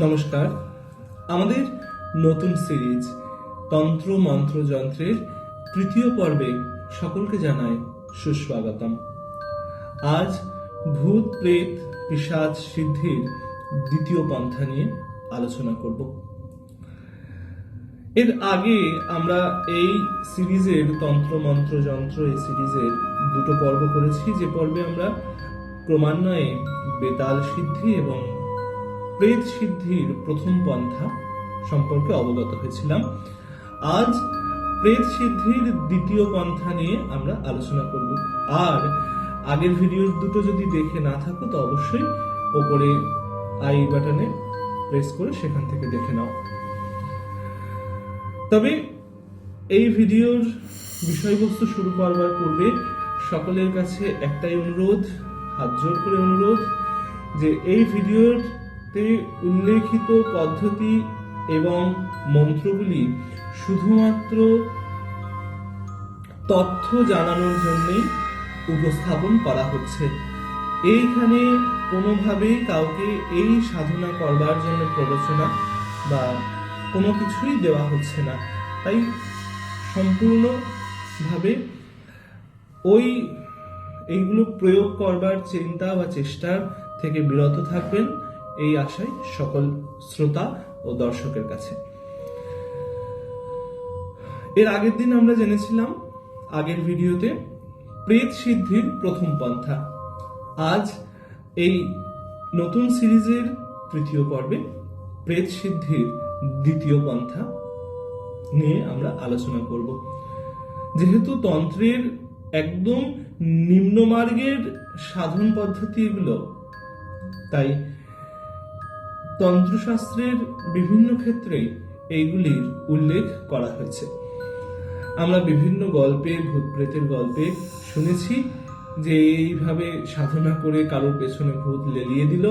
নমস্কার। আমাদের নতুন সিরিজ তন্ত্র মন্ত্র যন্ত্রের তৃতীয় পর্বে সকলকে জানাই সুস্বাগতম। আজ ভূত প্রেত পিশাচ সিদ্ধির দ্বিতীয় পন্থা নিয়ে আলোচনা করব। এর আগে আমরা এই সিরিজের তন্ত্র মন্ত্র যন্ত্র এই সিরিজের দুটো পর্ব করেছি, যে পর্বে আমরা ক্রমান্বয়ে বেতাল সিদ্ধি এবং প্রেত সিদ্ধির প্রথম পন্থা সম্পর্কে অবগত হয়েছিলাম। আজ প্রেত সিদ্ধির দ্বিতীয় পন্থা নিয়ে আমরা আলোচনা করব। আর আগের ভিডিও দুটো যদি দেখে না থাকো তো অবশ্যই ওপরে আই বাটনে প্রেস করে সেখান থেকে দেখে নাও। তবে এই ভিডিওর বিষয়বস্তু শুরু করবার পূর্বে সকলের কাছে একটাই অনুরোধ, হাত জোর করে অনুরোধ, যে এই ভিডিওতে উল্লেখিত পদ্ধতি এবং মন্ত্রগুলি শুধুমাত্র তথ্য জানানোর জন্যই উপস্থাপন করা হচ্ছে। এইখানে কোনোভাবেই কাউকে এই সাধনা করবার জন্য প্ররোচনা বা কোনো কিছুই দেওয়া হচ্ছে না। তাই সম্পূর্ণভাবে এইগুলো প্রয়োগ করবার চিন্তা বা চেষ্টার থেকে বিরত থাকবেন, এই আশায় সকল শ্রোতা ও দর্শকের কাছে। এর আগের দিন আমরা জেনেছিলাম আগের ভিডিওতে প্রেত সিদ্ধির প্রথম পন্থা। আজ এই নতুন সিরিজের তৃতীয় পর্বে প্রেত সিদ্ধির দ্বিতীয় পন্থা নিয়ে আমরা আলোচনা করব। যেহেতু তন্ত্রের একদম নিম্নমার্গের সাধন পদ্ধতি এগুলো, তাই তন্ত্রশাস্ত্রের বিভিন্ন ক্ষেত্রে এইগুলির উল্লেখ করা হয়েছে। আমরা বিভিন্ন গল্পে, ভূত প্রেতের গল্পে শুনেছি যে এইভাবে সাধনা করে কারোর পেছনে ভূত লেলিয়ে দিল,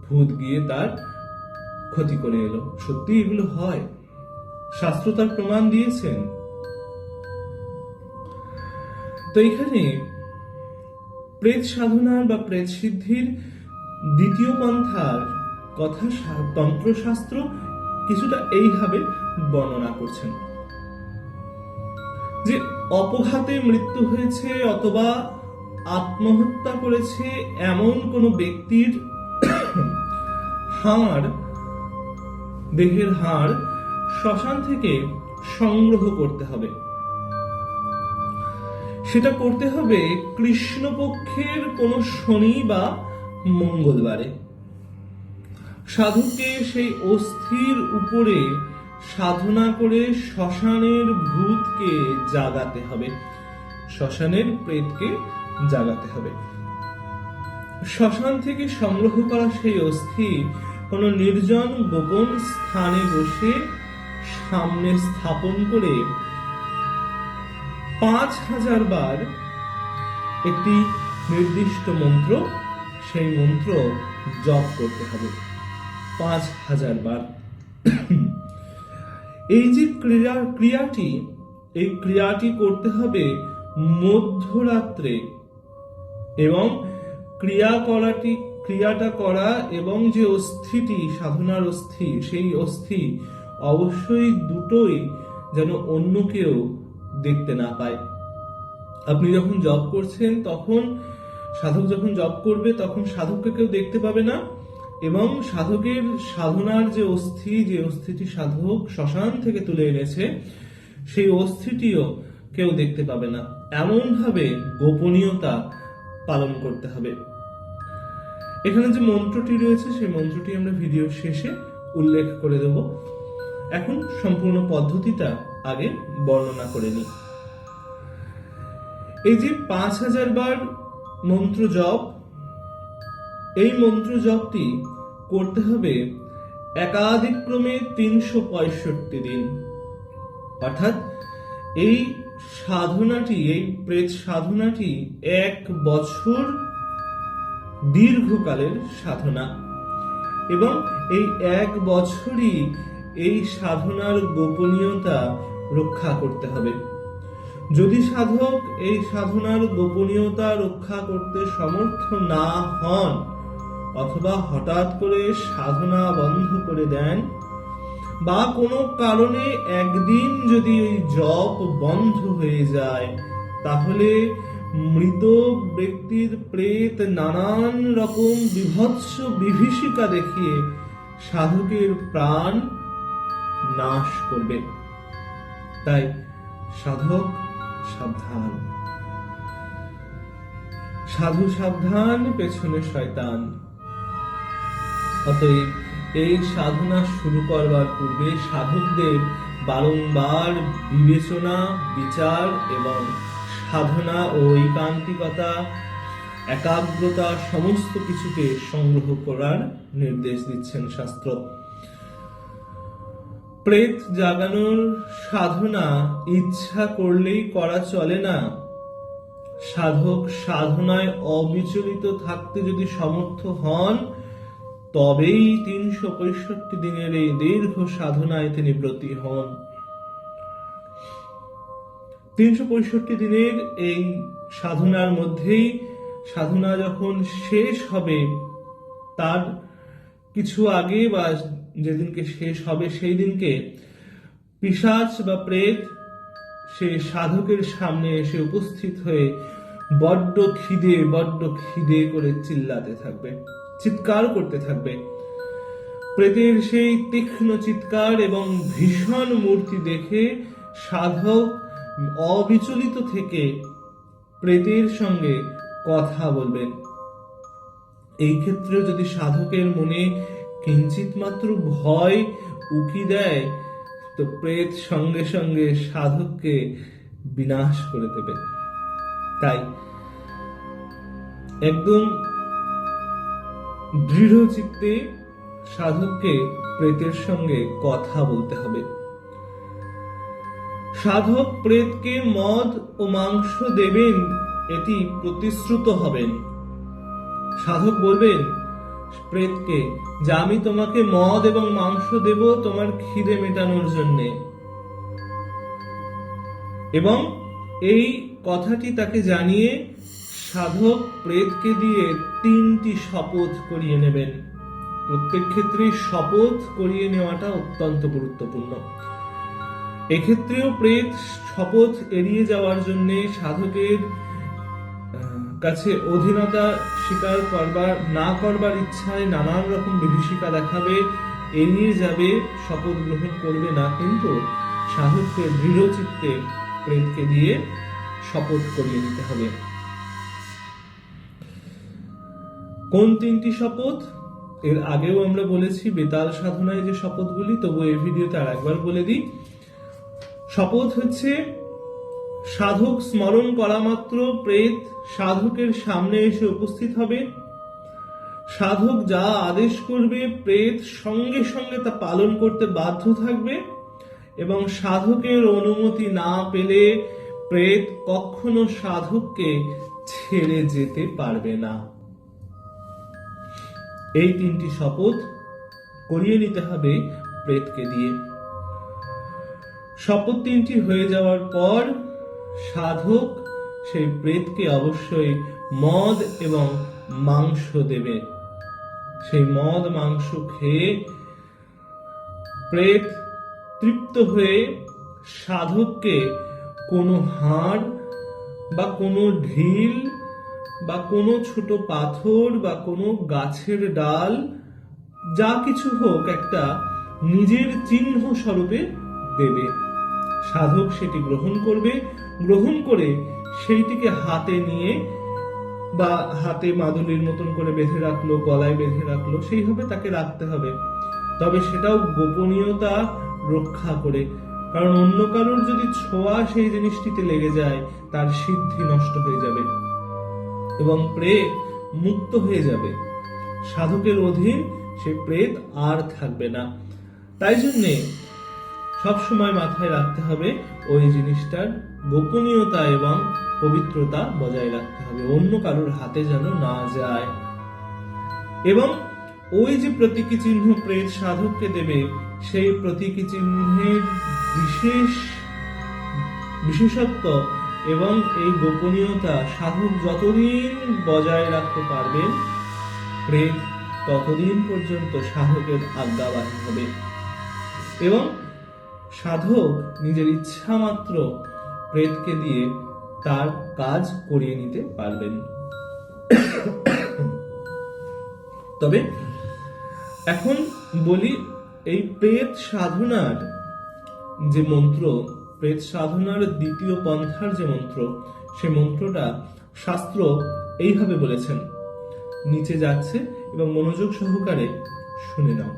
ভূত গিয়ে তার ক্ষতি করে এলো। সত্যি এগুলো হয়, শাস্ত্র তার প্রমাণ দিয়েছেন। তো এখানে প্রেত সাধনা বা প্রেত সিদ্ধির দ্বিতীয় পন্থার কথা তন্ত্রশাস্ত্র কিছুটা এইভাবে বর্ণনা করছেন যে অপঘাতে মৃত্যু হয়েছে অথবা আত্মহত্যা করেছে এমন কোন ব্যক্তির দেহের হাড় শ্মশান থেকে সংগ্রহ করতে হবে। সেটা করতে হবে কৃষ্ণপক্ষের কোন শনি বা মঙ্গলবারে। সাধুকে সেই অস্থির উপরে সাধনা করে শ্মশানের ভূতকে জাগাতে হবে, শ্মশানের প্রেতকে জাগাতে হবে। শ্মশান থেকে সংগ্রহ করা সেই অস্থি কোন নির্জন গোপন স্থানে বসে সামনে স্থাপন করে 5000 বার একটি নির্দিষ্ট মন্ত্র, সেই মন্ত্র জপ করতে হবে 5000 বার। এই যে ক্রিয়াটি করতে হবে মধ্যরাত্রে, এবং ক্রিয়াটা করা এবং যে অস্থিটি সাধনার অস্থি, সেই অস্থি অবশ্যই দুটোই যেন অন্য কেউ দেখতে না পায়। আপনি যখন জপ করছেন, তখন সাধক যখন জপ করবে তখন সাধককে কেউ দেখতে পাবে না, এবং সাধকের সাধনার যে অস্থিটি সাধক শ্মশান থেকে তুলে এনেছে, সেই অস্থিটিও কেউ দেখতে পাবে না। এমন ভাবে গোপনীয়তা পালন করতে হবে। এখানে যে মন্ত্রটি রয়েছে সেই মন্ত্রটি আমরা ভিডিও শেষে উল্লেখ করে দেব। এখন সম্পূর্ণ পদ্ধতিটা আগে বর্ণনা করে নিই। এই যে 5000 বার মন্ত্র জপ, এই মন্ত্র জপটি করতে হবে একাদিক্রমে 365 দিন। অর্থাৎ এই সাধনাটি, এই প্রেত সাধনাটি 1 বছর দীর্ঘকালের সাধনা, এবং এই 1 বছরই এই সাধনার গোপনীয়তা রক্ষা করতে হবে। যদি সাধক এই সাধনার গোপনীয়তা রক্ষা করতে সমর্থ না হন, অথবা হঠাৎ করে সাধনা বন্ধ করে দেন, বা কোনো কারণে একদিন যদি ওই জপ বন্ধ হয়ে যায়, তাহলে মৃত ব্যক্তির প্রেত নানান রকম বিভৎস বিভীষিকা দেখিয়ে সাধকের প্রাণ নাশ করবে। তাই সাধক সাবধান, সাধু সাবধান, পেছনে শয়তান। অতএব এই সাধনা শুরু করবার পূর্বে সাধকদের বারংবার বিবেচনা, বিচার এবং সাধনা ও ঐকান্তিকতা, একাগ্রতা সমস্ত কিছুকে সংগ্রহ করার নির্দেশ দিচ্ছেন শাস্ত্র। প্রেত জাগানোর সাধনা ইচ্ছা করলেই করা চলে না। সাধক সাধনায় অবিচলিত থাকতে যদি সমর্থ হন, তবেই ৩৬৫ দিনের এই দীর্ঘ সাধনায় তিনি ব্রতী হন। ৩৬৫ দিনের এই সাধনার মধ্যেই সাধনা যখন শেষ হবে, তার কিছু আগে বা যেদিনকে শেষ হবে সেই দিনকে পিশাচ বা প্রেত সে সাধকের সামনে এসে উপস্থিত হয়ে বড্ড খিদে করে চিল্লাতে থাকবে, চিৎকার করতে থাকবে। প্রেতের সেই তীক্ষ্ণ চিৎকার এবং ভীষণ মূর্তি দেখে সাধক অবিচলিত থেকে প্রেতের সঙ্গে কথা বলবেন। এই ক্ষেত্রে যদি সাধকের মনে কিঞ্চিত মাত্র ভয় উকি দেয়, তো প্রেত সঙ্গে সঙ্গে সাধককে বিনাশ করে দেবে। তাই একদম দৃঢ় চিত্তে সাধককে প্রেতের সঙ্গে কথা বলতে হবে। সাধক প্রেতকে মদ ও মাংস দেবেন, এটি প্রতিশ্রুত হবেন। সাধক বলবেন প্রেতকে যে আমি তোমাকে মদ এবং মাংস দেব তোমার খিদে মেটানোর জন্যে, এবং এই কথাটি তাকে জানিয়ে সাধক প্রেতকে দিয়ে ৩টি শপথ করিয়ে নেবেন। প্রত্যেক ক্ষেত্রে শপথ করিয়ে নেওয়াটা অত্যন্ত গুরুত্বপূর্ণ। এক্ষেত্রেও প্রেত শপথ এড়িয়ে যাওয়ার জন্য সাধকের কাছে অধীনতা স্বীকার না করবার ইচ্ছায় নানান রকম বিভীষিকা দেখাবে, এড়িয়ে যাবে, শপথ গ্রহণ করবে না। কিন্তু সাধককে দৃঢ় চিত্তে প্রেতকে দিয়ে শপথ করিয়ে নিতে হবে। কোন ৩টি শপথ? এর আগেও আমরা বলেছি বেতাল সাধনায় যে শপথগুলি, তবু এই ভিডিওতে আর একবার বলে দিই। শপথ হচ্ছে সাধক স্মরণ করা মাত্র প্রেত সাধকের সামনে এসে উপস্থিত হবে। সাধক যা আদেশ করবে প্রেত সঙ্গে সঙ্গে তা পালন করতে বাধ্য থাকবে, এবং সাধকের অনুমতি না পেলে প্রেত কখনো সাধককে ছেড়ে যেতে পারবে না। এই ৩টি শপথ করিয়ে নিতে হবে প্রেতকে দিয়ে। শপথ ৩টি হয়ে যাওয়ার পর সাধক সেই প্রেতকে অবশ্যই মদ এবং মাংস দেবে। সেই মদ মাংস খেয়ে প্রেত তৃপ্ত হয়ে সাধককে কোনো হাড় বা কোনো ঢিল বা কোনো ছোট পাথর বা কোনো গাছের ডাল, যা কিছু হোক, একটা নিজের চিহ্ন স্বরূপে দেবে। সাধক সেটি গ্রহণ করবে, গ্রহণ করে সেইটিকে হাতে নিয়ে বা হাতে মাদুলির মতন করে বেঁধে রাখলো, গলায় বেঁধে রাখলো, সেইভাবে তাকে রাখতে হবে। তবে সেটাও গোপনীয়তা রক্ষা করে, কারণ অন্য কারোর যদি ছোঁয়া সেই জিনিসটিতে লেগে যায়, তার সিদ্ধি নষ্ট হয়ে যাবে এবং প্রেত মুক্ত হয়ে যাবে। সাধকের অধীন সে প্রেত আর থাকবে না। তাই জন্যে সবসময় মাথায় রাখতে হবে ওই জিনিসটার গোপনীয়তা এবং পবিত্রতা বজায় রাখতে হবে, অন্য কারোর হাতে যেন না যায়। এবং ওই যে প্রতীকী চিহ্ন প্রেত সাধককে দেবে, সেই প্রতীকী চিহ্নের বিশেষত্ব এবং এই গোপনীয়তা সাধক যতদিন বজায় রাখতে পারবেন, প্রেত ততদিন পর্যন্ত সাধকের আজ্ঞাবাহী হবে এবং সাধক নিজের ইচ্ছা মাত্র প্রেতকে দিয়ে তার কাজ করিয়ে নিতে পারবেন। তবে এখন বলি, এই প্রেত সাধনার যে মন্ত্র, প্রেত সাধনার দ্বিতীয় পন্থার যে মন্ত্র, সে মন্ত্রটা শাস্ত্র এইভাবে বলেছেন, নিচে যাচ্ছে এবং মনোযোগ সহকারে শুনে নাও।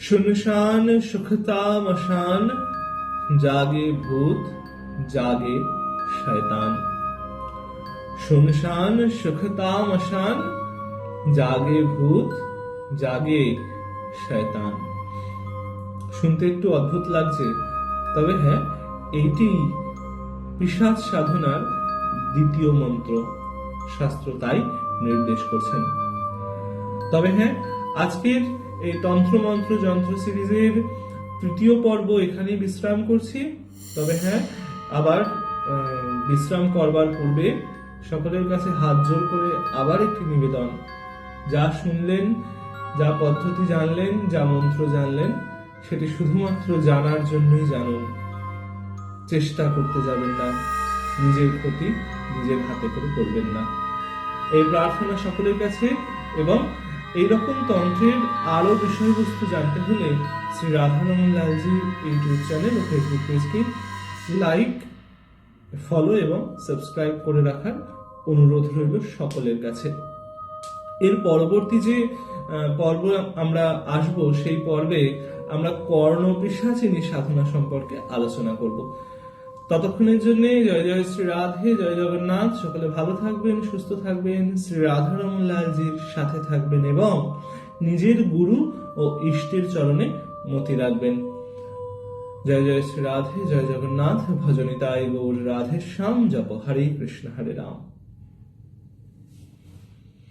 শুনশান সুখতামশান, জাগে ভূত জাগে শয়তান। শুনশান সুখতামশান, জাগে ভূত জাগে শয়তান। শুনতে একটু অদ্ভুত লাগছে, তবে হ্যাঁ, এইটি পিশাচ সাধনার দ্বিতীয় মন্ত্র, শাস্ত্র তাই নির্দেশ করছেন। তবে হ্যাঁ, আজকের এই তন্ত্র মন্ত্র যন্ত্র সিরিজের তৃতীয় পর্ব এখানেই বিশ্রাম করছি। তবে হ্যাঁ, আবার বিশ্রাম করবার পূর্বে সকলের কাছে হাত জোর করে আবার একটি নিবেদন, যা শুনলেন, যা পদ্ধতি জানলেন, যা মন্ত্র জানলেন, সেটি শুধুমাত্র জানার জন্যই জানুন, চেষ্টা করতে যাবেন না, নিজের ক্ষতি নিজের হাতে করে করবেন না, এই প্রার্থনা সকলের কাছে। এবং এইরকম তন্ত্রের আরো বিষয়বস্তু জানতে হলে শ্রী রাধারমন লালজি ইউটিউব চ্যানেল ও ফেসবুক পেজকে লাইক, ফলো এবং সাবস্ক্রাইব করে রাখার অনুরোধ রইল সকলের কাছে। এর পরবর্তী যে পর্ব আমরা আসব, সেই পর্বে আমরা কর্ণপিশাচিনী সাধনা সম্পর্কে আলোচনা করব। ততক্ষণের জন্য জয় জয় শ্রী রাধে, জয় জগন্নাথ। সকলে ভালো থাকবেন, সুস্থ থাকবেন, শ্রী রাধারমন লালজির সাথে থাকবেন এবং নিজের গুরু ও ইষ্টের চরণে মতি রাখবেন। জয় জয় শ্রী রাধে, জয় জগন্নাথ। ভজনিতায় গৌর রাধে শ্যাম। জপ হরে কৃষ্ণ হরে রাম।